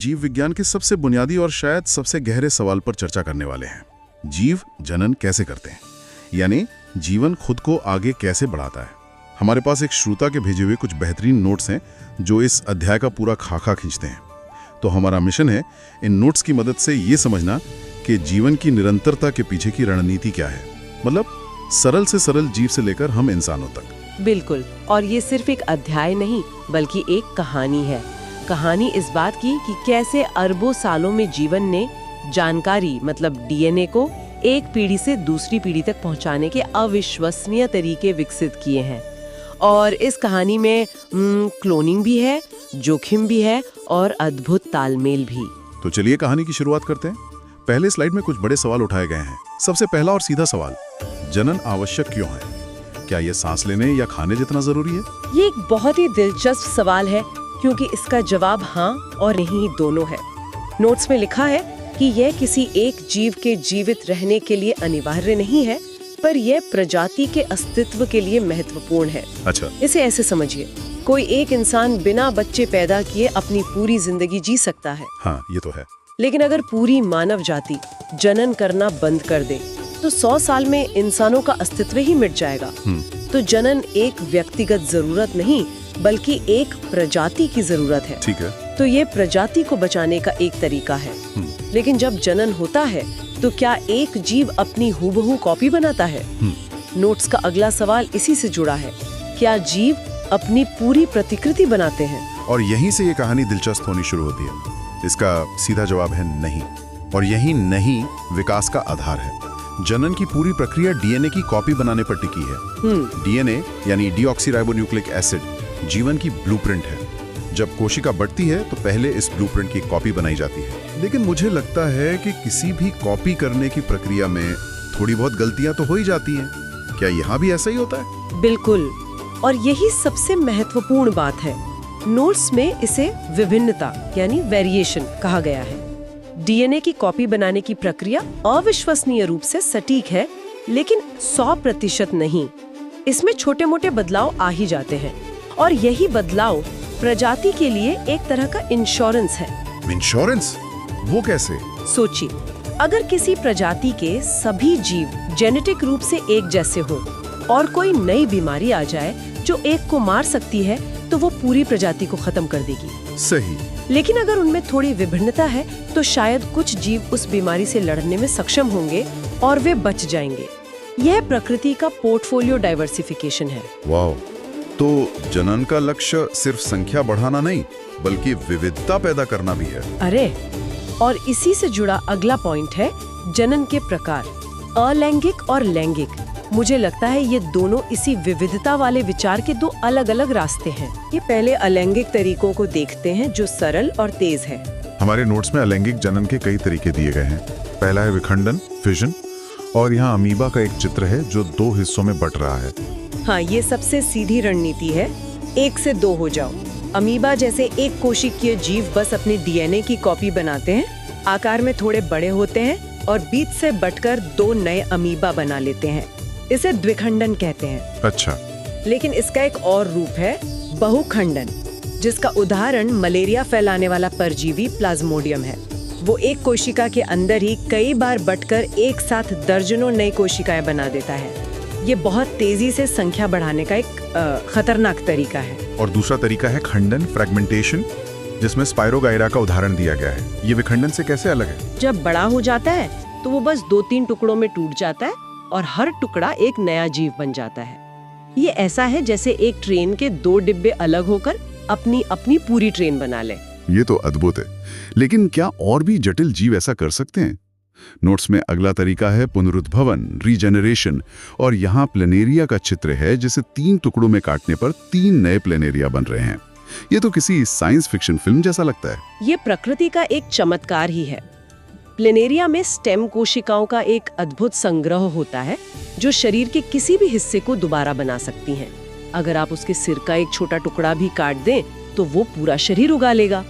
जीव विज्ञान के सबसे बुनियादी और शायद सबसे गहरे सवाल पर चर्चा करने वाले हैं। जीव जनन कैसे करते हैं, यानी जीवन खुद को आगे कैसे बढ़ाता है। हमारे पास एक श्रोता के भेजे हुए कुछ बेहतरीन नोट्स हैं जो इस अध्याय का पूरा खाका खींचते हैं। तो हमारा मिशन है इन नोट्स की मदद से ये समझना कि जीवन की निरंतरता के पीछे की रणनीति क्या है, मतलब सरल से सरल जीव से लेकर हम इंसानों तक। बिल्कुल, और ये सिर्फ एक अध्याय नहीं बल्कि एक कहानी है। कहानी इस बात की कि कैसे अरबों सालों में जीवन ने जानकारी मतलब डीएनए को एक पीढ़ी से दूसरी पीढ़ी तक पहुंचाने के अविश्वसनीय तरीके विकसित किए हैं। और इस कहानी में क्लोनिंग भी है, जोखिम भी है और अद्भुत तालमेल भी। तो चलिए कहानी की शुरुआत करते हैं। पहले स्लाइड में कुछ बड़े सवाल उठाए गए हैं। सबसे पहला और सीधा सवाल, जनन आवश्यक क्यों है? क्या ये सांस लेने या खाने जितना जरूरी है? ये एक बहुत ही दिलचस्प सवाल है क्योंकि इसका जवाब हाँ और नहीं दोनों है। नोट्स में लिखा है कि यह किसी एक जीव के जीवित रहने के लिए अनिवार्य नहीं है, पर यह प्रजाति के अस्तित्व के लिए महत्वपूर्ण है। अच्छा, इसे ऐसे समझिए, कोई एक इंसान बिना बच्चे पैदा किए अपनी पूरी जिंदगी जी सकता है। हाँ, ये तो है। लेकिन अगर पूरी मानव जाति जनन करना बंद कर दे तो 100 साल में इंसानों का अस्तित्व ही मिट जाएगा। तो जनन एक व्यक्तिगत जरूरत नहीं बल्कि एक प्रजाति की जरूरत है। ठीक है। तो ये प्रजाति को बचाने का एक तरीका है। लेकिन जब जनन होता है तो क्या एक जीव अपनी हूबहू कॉपी बनाता है? नोट्स का अगला सवाल इसी से जुड़ा है। क्या जीव अपनी पूरी प्रतिकृति बनाते हैं? और यहीं से ये कहानी दिलचस्प होनी शुरू होती है। इसका सीधा जवाब है नहीं, और यही नहीं विकास का आधार है। जनन की पूरी प्रक्रिया डीएनए की कॉपी बनाने पर टिकी है। डीएनए यानी डीऑक्सीराइबोन्यूक्लिक एसिड जीवन की ब्लूप्रिंट है। जब कोशिका बढ़ती है तो पहले इस ब्लूप्रिंट की कॉपी बनाई जाती है। लेकिन मुझे लगता है कि किसी भी कॉपी करने की प्रक्रिया में थोड़ी बहुत गलतियां तो हो ही जाती हैं। क्या यहाँ भी ऐसा ही होता है? बिल्कुल, और यही सबसे महत्वपूर्ण बात है। नोट्स में इसे विभिन्नता यानी वेरिएशन कहा गया है। डीएनए की कॉपी बनाने की प्रक्रिया अविश्वसनीय रूप से सटीक है, लेकिन 100% नहीं। इसमें छोटे मोटे बदलाव आ ही जाते हैं, और यही बदलाव प्रजाति के लिए एक तरह का इंश्योरेंस है। इंश्योरेंस? वो कैसे? सोचिए, अगर किसी प्रजाति के सभी जीव जेनेटिक रूप से एक जैसे हो और कोई नई बीमारी आ जाए जो एक को मार सकती है, तो वो पूरी प्रजाति को खत्म कर देगी। सही। लेकिन अगर उनमें थोड़ी विभिन्नता है तो शायद कुछ जीव उस बीमारी से लड़ने में सक्षम होंगे और वे बच जाएंगे। यह प्रकृति का पोर्टफोलियो डाइवर्सिफिकेशन है। वाह! तो जनन का लक्ष्य सिर्फ संख्या बढ़ाना नहीं बल्कि विविधता पैदा करना भी है। अरे, और इसी से जुड़ा अगला पॉइंट है जनन के प्रकार, अलैंगिक और लैंगिक। मुझे लगता है ये दोनों इसी विविधता वाले विचार के दो अलग अलग रास्ते हैं। ये पहले अलैंगिक तरीकों को देखते हैं जो सरल और तेज है। हमारे नोट्स में अलैंगिक जनन के कई तरीके दिए गए हैं। पहला है विखंडन, फिजन, और यहाँ अमीबा का एक चित्र है जो 2 हिस्सों में बट रहा है। हाँ, ये सबसे सीधी रणनीति है, 1 से 2 हो जाओ। अमीबा जैसे एक कोशिकीय जीव बस अपने डीएनए की कॉपी बनाते हैं, आकार में थोड़े बड़े होते हैं और बीच से बटकर 2 नए अमीबा बना लेते हैं। इसे द्विखंडन कहते हैं। अच्छा। लेकिन इसका एक और रूप है बहुखंडन, जिसका उदाहरण मलेरिया फैलाने वाला परजीवी प्लाज्मोडियम है। वो एक कोशिका के अंदर ही कई बार बटकर एक साथ दर्जनों नई कोशिकाएं बना देता है। ये बहुत तेजी से संख्या बढ़ाने का एक खतरनाक तरीका है। और दूसरा तरीका है खंडन, फ्रेगमेंटेशन, जिसमें स्पाइरोगाइरा का उदाहरण दिया गया है। ये विखंडन से कैसे अलग है? जब बड़ा हो जाता है तो वो बस 2-3 टुकड़ों में टूट जाता है और हर टुकड़ा एक नया जीव बन जाता है। ये ऐसा है जैसे एक ट्रेन के 2 डिब्बे अलग होकर अपनी अपनी पूरी ट्रेन बना ले। ये तो अद्भुत है। लेकिन क्या और भी जटिल जीव ऐसा कर सकते हैं? नोट्स में अगला तरीका है पुनरुद्भवन, रीजेनरेशन, और यहाँ प्लेनेरिया का चित्र है जिसे 3 टुकड़ों में काटने पर 3 नए प्लेनेरिया बन रहे हैं। ये तो किसी साइंस फिक्शन फिल्म जैसा लगता है। ये प्रकृति का एक चमत्कार ही है। प्लेनेरिया में स्टेम कोशिकाओं का एक अद्भुत संग्रह होता है जो शरीर के किसी भी हिस्से को दोबारा बना सकती हैं। अगर आप उसके सिर का एक छोटा टुकड़ा भी काट दें तो वो पूरा शरीर उगा लेगा।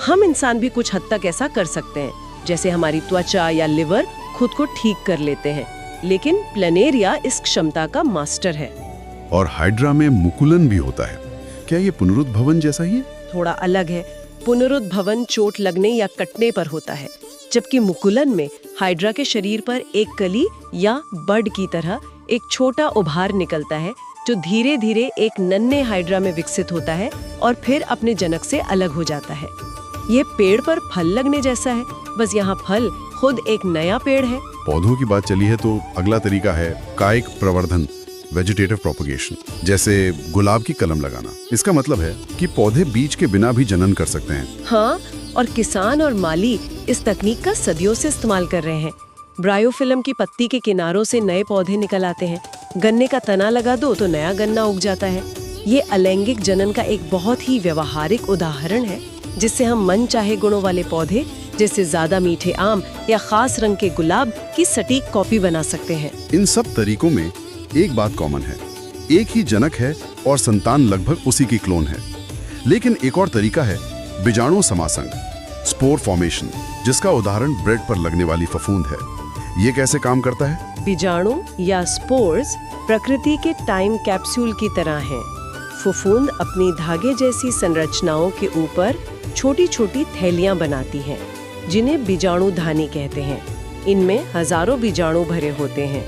हम इंसान भी कुछ हद तक ऐसा कर सकते हैं, जैसे हमारी त्वचा या लिवर खुद को ठीक कर लेते हैं। लेकिन प्लेनेरिया इस क्षमता का मास्टर है। और हाइड्रा में मुकुलन भी होता है। क्या ये पुनरुद्भवन जैसा ही है? थोड़ा अलग है। पुनरुद्भवन चोट लगने या कटने पर होता है, जबकि मुकुलन में हाइड्रा के शरीर पर एक कली या बड की तरह एक छोटा उभार निकलता है जो धीरे धीरे एक नन्हे हाइड्रा में विकसित होता है और फिर अपने जनक से अलग हो जाता है। ये पेड़ पर फल लगने जैसा है, बस यहाँ फल खुद एक नया पेड़ है। पौधों की बात चली है तो अगला तरीका है कायिक प्रवर्धन, वेजिटेटिव प्रोपगेशन, जैसे गुलाब की कलम लगाना। इसका मतलब है कि पौधे बीज के बिना भी जनन कर सकते हैं। हाँ, और किसान और माली इस तकनीक का सदियों से इस्तेमाल कर रहे हैं। ब्रायोफिल्म की पत्ती के किनारों से नए पौधे निकल आते हैं। गन्ने का तना लगा दो तो नया गन्ना उग जाता है। ये अलैंगिक जनन का एक बहुत ही व्यवहारिक उदाहरण है, जिससे हम मन चाहे गुणों वाले पौधे जैसे ज्यादा मीठे आम या खास रंग के गुलाब की सटीक कॉपी बना सकते हैं। इन सब तरीकों में एक बात कॉमन है, एक ही जनक है और संतान लगभग उसी की क्लोन है। लेकिन एक और तरीका है बीजाणु समासंग, स्पोर फॉर्मेशन, जिसका उदाहरण ब्रेड पर लगने वाली फफूंद है। ये कैसे काम करता है? बीजाणु या स्पोर्स प्रकृति के टाइम कैप्सूल की तरह हैं। फफूंद अपनी धागे जैसी संरचनाओं के ऊपर छोटी छोटी थैलियां बनाती हैं, जिन्हें बीजाणुधानी कहते हैं। इनमें हजारों बीजाणु भरे होते हैं।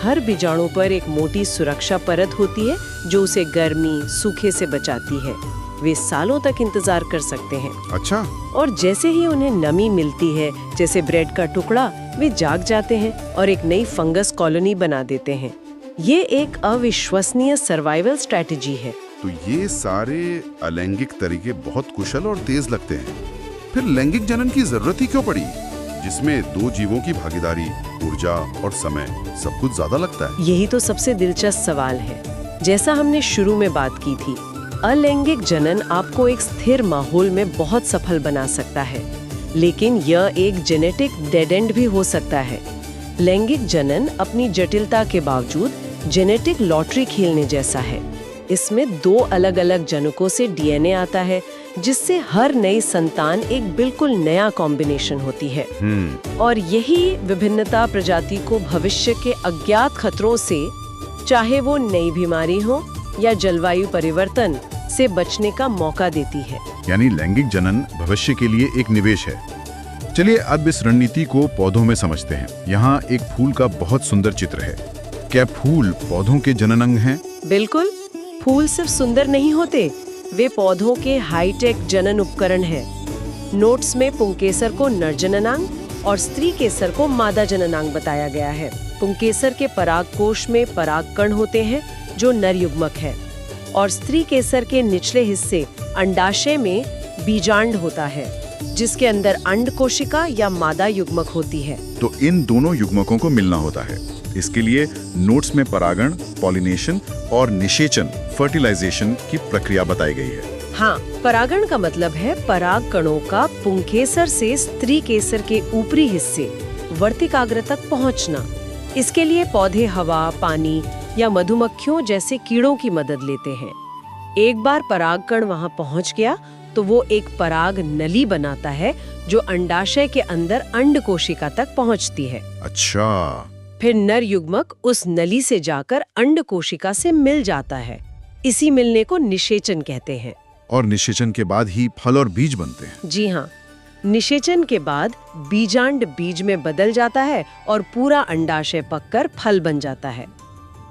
हर बीजाणु पर एक मोटी सुरक्षा परत होती है जो उसे गर्मी, सूखे से बचाती है। वे सालों तक इंतजार कर सकते हैं। अच्छा। और जैसे ही उन्हें नमी मिलती है, जैसे ब्रेड का टुकड़ा, वे जाग जाते हैं और एक नई फंगस कॉलोनी बना देते हैं। ये एक अविश्वसनीय सर्वाइवल स्ट्रेटजी है। तो ये सारे अलैंगिक तरीके बहुत कुशल और तेज लगते हैं। फिर लैंगिक जनन की जरूरत ही क्यों पड़ी, जिसमें दो जीवों की भागीदारी, ऊर्जा और समय सब कुछ ज्यादा लगता है? यही तो सबसे दिलचस्प सवाल है। जैसा हमने शुरू में बात की थी, अलैंगिक जनन आपको एक स्थिर माहौल में बहुत सफल बना सकता है, लेकिन यह एक जेनेटिक डेड एंड भी हो सकता है। लैंगिक जनन अपनी जटिलता के बावजूद जेनेटिक लॉटरी खेलने जैसा है। इसमें दो अलग अलग जनकों से डीएनए आता है, जिससे हर नई संतान एक बिल्कुल नया कॉम्बिनेशन होती है। और यही विभिन्नता प्रजाति को भविष्य के अज्ञात खतरों से, चाहे वो नई बीमारी हो या जलवायु परिवर्तन, से बचने का मौका देती है। यानी लैंगिक जनन भविष्य के लिए एक निवेश है। चलिए अब इस रणनीति को पौधों में समझते हैं। यहाँ एक फूल का बहुत सुंदर चित्र है। क्या फूल पौधों के जनन अंग हैं? बिल्कुल। फूल सिर्फ सुंदर नहीं होते, वे पौधों के हाईटेक जनन उपकरण हैं। नोट्स में पुंकेसर को नर जननांग और स्त्री केसर को मादा जननांग बताया गया है। पुंकेसर के परागकोश में परागकण होते हैं जो नर युग्मक है, और स्त्री केसर के निचले हिस्से अंडाशय में बीजांड होता है, जिसके अंदर अंड कोशिका या मादा युग्मक होती है। तो इन दोनों युग्मकों को मिलना होता है। इसके लिए नोट्स में परागण, पॉलिनेशन और निषेचन, फर्टिलाइजेशन की प्रक्रिया बताई गई है। हाँ, परागण का मतलब है पराग कणों का पुंकेसर से स्त्री केसर के ऊपरी हिस्से वर्तिकाग्र तक पहुंचना। इसके लिए पौधे हवा, पानी या मधुमक्खियों जैसे कीड़ों की मदद लेते हैं। एक बार परागकण वहां पहुंच गया तो वो एक पराग नली बनाता है जो अंडाशय के अंदर अंड कोशिका तक पहुंचती है। अच्छा। फिर नर युग्मक उस नली से जाकर अंड कोशिका से मिल जाता है। इसी मिलने को निषेचन कहते हैं। और निषेचन के बाद ही फल और बीज बनते हैं? जी हाँ, निषेचन के बाद बीजांड बीज में बदल जाता है और पूरा अंडाशय पककर फल बन जाता है।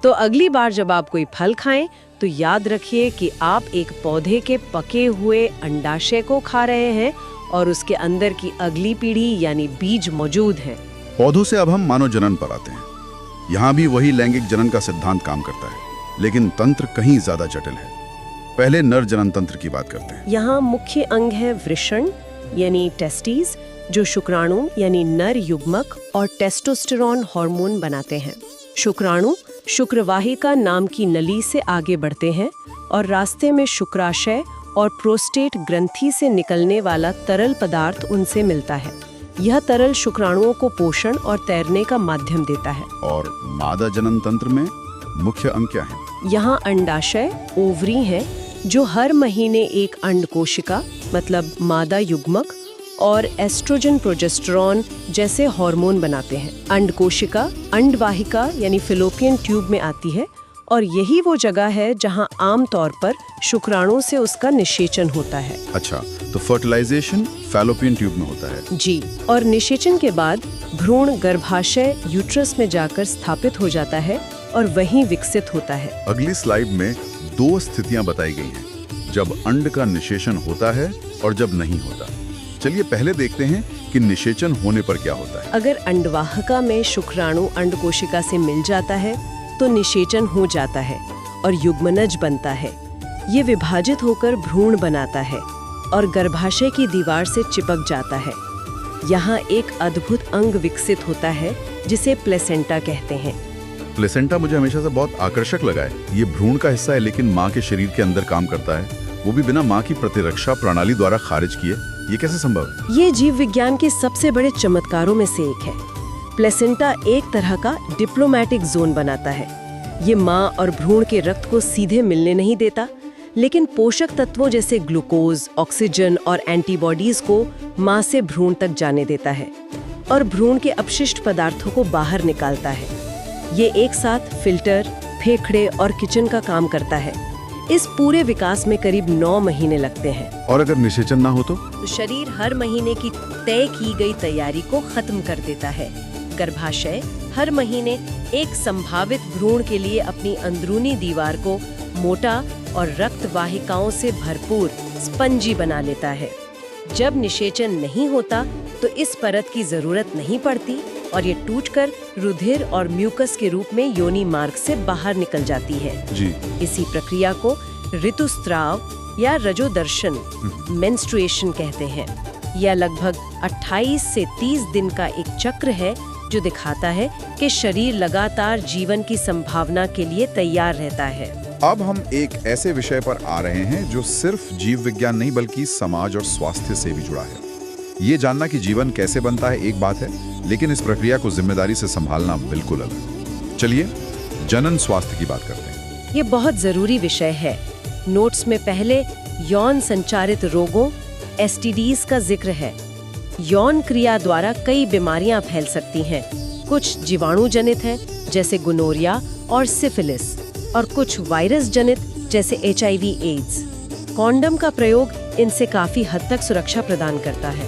तो अगली बार जब आप कोई फल खाएं तो याद रखिए कि आप एक पौधे के पके हुए अंडाशय को खा रहे हैं और उसके अंदर की अगली पीढ़ी यानी बीज मौजूद है। पौधों से अब हम मानव जनन पर आते हैं। यहाँ भी वही लैंगिक जनन का सिद्धांत काम करता है, लेकिन तंत्र कहीं ज्यादा जटिल है। पहले नर जनन तंत्र की बात करते हैं। यहाँ मुख्य अंग है वृषण यानी टेस्टिस, जो शुक्राणु यानी नर युग्मक और टेस्टोस्टेरोन हार्मोन बनाते हैं। शुक्राणु शुक्रवाहिका नाम की नली से आगे बढ़ते हैं और रास्ते में शुक्राशय और प्रोस्टेट ग्रंथि से निकलने वाला तरल पदार्थ उनसे मिलता है। यह तरल शुक्राणुओं को पोषण और तैरने का माध्यम देता है। और मादा जनन तंत्र में मुख्य अंग क्या है? यहाँ अंडाशय, ओवरी है, जो हर महीने एक अंड कोशिका मतलब मादा युग्मक और एस्ट्रोजन, प्रोजेस्टेरॉन जैसे हार्मोन बनाते हैं। अंड कोशिका अंडवाहिका यानी फिलोपियन ट्यूब में आती है और यही वो जगह है जहां आमतौर पर शुक्राणु से उसका निषेचन होता है। अच्छा, तो फर्टिलाइजेशन फैलोपियन ट्यूब में होता है। जी, और निषेचन के बाद भ्रूण गर्भाशय यूट्रस में जाकर स्थापित हो जाता है और वहीं विकसित होता है। अगली स्लाइड में 2 स्थितियां बताई गई हैं, जब अंड का निषेचन होता है और जब नहीं होता। चलिए पहले देखते हैं कि निषेचन होने पर क्या होता है। अगर अंडवाहिका में शुक्राणु अंड कोशिका से मिल जाता है तो निषेचन हो जाता है और युग्मनज बनता है। ये विभाजित होकर भ्रूण बनाता है और गर्भाशय की दीवार से चिपक जाता है। यहाँ एक अद्भुत अंग विकसित होता है जिसे प्लेसेंटा कहते हैं। प्लेसेंटा मुझे हमेशा से बहुत आकर्षक लगा है। ये भ्रूण का हिस्सा है लेकिन माँ के शरीर के अंदर काम करता है, वो भी बिना माँ की प्रतिरक्षा प्रणाली द्वारा खारिज किए। ये कैसे संभव है? ये जीव विज्ञान के सबसे बड़े चमत्कारों में से एक है। प्लेसेंटा एक तरह का डिप्लोमेटिक जोन बनाता है। ये माँ और भ्रूण के रक्त को सीधे मिलने नहीं देता, लेकिन पोषक तत्वों जैसे ग्लूकोज, ऑक्सीजन और एंटीबॉडीज को माँ से भ्रूण तक जाने देता है और भ्रूण के अपशिष्ट पदार्थों को बाहर निकालता है। ये एक साथ फिल्टर, फेफड़े और किचन का काम करता है। इस पूरे विकास में करीब 9 महीने लगते हैं। और अगर निषेचन ना हो तो शरीर हर महीने की तय की गई तैयारी को खत्म कर देता है। गर्भाशय हर महीने एक संभावित भ्रूण के लिए अपनी अंदरूनी दीवार को मोटा और रक्त वाहिकाओं से भरपूर स्पंजी बना लेता है। जब निषेचन नहीं होता तो इस परत की जरूरत नहीं पड़ती और ये टूटकर रुधिर और म्यूकस के रूप में योनि मार्ग से बाहर निकल जाती है। जी। इसी प्रक्रिया को ऋतुस्राव या रजोदर्शन मेंस्ट्रुएशन कहते हैं। यह लगभग 28 से 30 दिन का एक चक्र है जो दिखाता है कि शरीर लगातार जीवन की संभावना के लिए तैयार रहता है। अब हम एक ऐसे विषय पर आ रहे हैं जो सिर्फ जीव विज्ञान नहीं बल्कि समाज और स्वास्थ्य से भी जुड़ा है। ये जानना कि जीवन कैसे बनता है एक बात है, लेकिन इस प्रक्रिया को जिम्मेदारी से संभालना बिल्कुल अलग। चलिए जनन स्वास्थ्य की बात करते हैं। ये बहुत जरूरी विषय है। नोट्स में पहले यौन संचारित रोगों STDs का जिक्र है। यौन क्रिया द्वारा कई बीमारियां फैल सकती हैं। कुछ जीवाणु जनित हैं जैसे गोनोरिया और सिफिलिस, और कुछ वायरस जनित जैसे HIV एड्स। कॉन्डम का प्रयोग इनसे काफी हद तक सुरक्षा प्रदान करता है।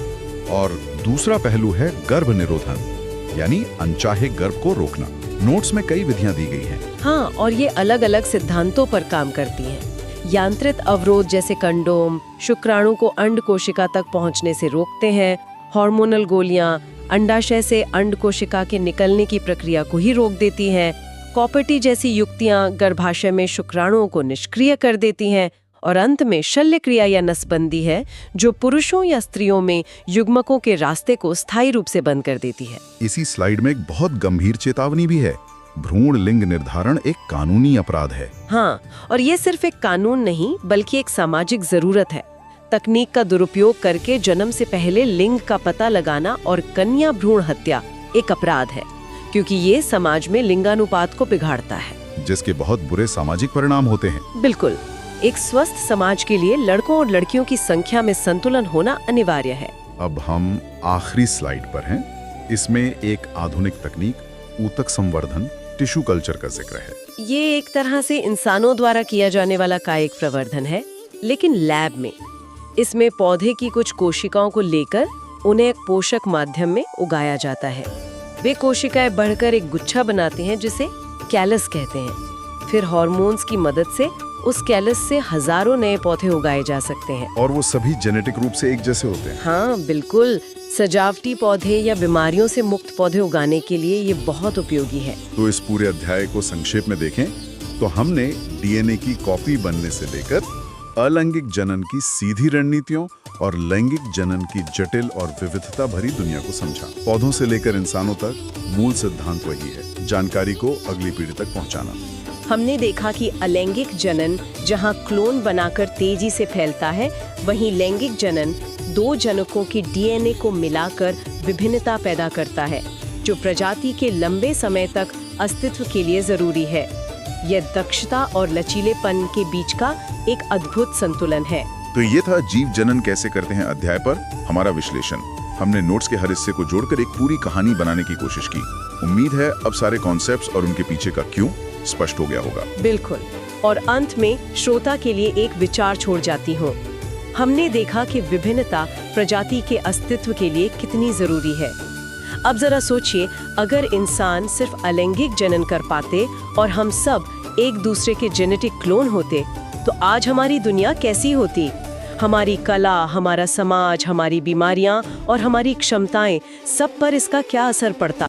और दूसरा पहलू है गर्भ निरोधन, यानी अनचाहे गर्भ को रोकना। नोट्स में कई विधियां दी गई हैं। हाँ, और ये अलग अलग सिद्धांतों पर काम करती हैं। यांत्रित अवरोध जैसे कंडोम शुक्राणु को अंड कोशिका तक पहुंचने से रोकते हैं। हार्मोनल गोलियां अंडाशय से अंड कोशिका के निकलने की प्रक्रिया को ही रोक देती हैं। कॉपर्टी जैसी युक्तियां गर्भाशय में शुक्राणुओं को निष्क्रिय कर देती हैं। और अंत में शल्य क्रिया या नसबंदी है जो पुरुषों या स्त्रियों में युग्मकों के रास्ते को स्थायी रूप से बंद कर देती है। इसी स्लाइड में एक बहुत गंभीर चेतावनी भी है। भ्रूण लिंग निर्धारण एक कानूनी अपराध है। हाँ, और ये सिर्फ एक कानून नहीं बल्कि एक सामाजिक जरूरत है। तकनीक का दुरुपयोग करके जन्म से पहले लिंग का पता लगाना और कन्या भ्रूण हत्या एक अपराध है, क्योंकि ये समाज में लिंगानुपात को बिगाड़ता है, जिसके बहुत बुरे सामाजिक परिणाम होते हैं। बिल्कुल। एक स्वस्थ समाज के लिए लड़कों और लड़कियों की संख्या में संतुलन होना अनिवार्य है। अब हम आखिरी स्लाइड पर हैं। इसमें एक आधुनिक तकनीक ऊतक संवर्धन टिश्यू कल्चर का जिक्र है। ये एक तरह से इंसानों द्वारा किया जाने वाला कायिक प्रवर्धन है, लेकिन लैब में। इसमें पौधे की कुछ कोशिकाओं को लेकर उन्हें एक पोषक माध्यम में उगाया जाता है। वे कोशिकाएं बढ़कर एक गुच्छा बनाती हैं जिसे कैलस कहते हैं। फिर हार्मोन्स की मदद से उस कैलस से हजारों नए पौधे उगाए जा सकते हैं। और वो सभी जेनेटिक रूप से एक जैसे होते हैं। हाँ बिल्कुल। सजावटी पौधे या बीमारियों से मुक्त पौधे उगाने के लिए ये बहुत उपयोगी है। तो इस पूरे अध्याय को संक्षेप में देखें तो हमने डीएनए की कॉपी बनने से लेकर अलैंगिक जनन की सीधी रणनीतियों और लैंगिक जनन की जटिल और विविधता भरी दुनिया को समझा। पौधों से लेकर इंसानों तक मूल सिद्धांत वही है, जानकारी को अगली पीढ़ी तक पहुंचाना। हमने देखा कि अलैंगिक जनन जहां क्लोन बनाकर तेजी से फैलता है, वहीं लैंगिक जनन 2 जनकों की डीएनए को मिलाकर विभिन्नता पैदा करता है, जो प्रजाति के लंबे समय तक अस्तित्व के लिए जरूरी है। यह दक्षता और लचीलेपन के बीच का एक अद्भुत संतुलन है। तो ये था जीव जनन कैसे करते हैं अध्याय पर हमारा विश्लेषण। हमने नोट्स के हर हिस्से को जोड़कर एक पूरी कहानी बनाने की कोशिश की। उम्मीद है अब सारे कॉन्सेप्ट्स और उनके पीछे का क्यों स्पष्ट हो गया होगा। बिल्कुल। और अंत में श्रोता के लिए एक विचार छोड़ जाती हूँ। हमने देखा कि विभिन्नता प्रजाति के अस्तित्व के लिए कितनी जरूरी है। अब जरा सोचिए, अगर इंसान सिर्फ अलैंगिक जनन कर पाते और हम सब एक दूसरे के जेनेटिक क्लोन होते, तो आज हमारी दुनिया कैसी होती? हमारी कला, हमारा समाज, हमारी बीमारियां और हमारी क्षमताएं, सब पर इसका क्या असर पड़ता?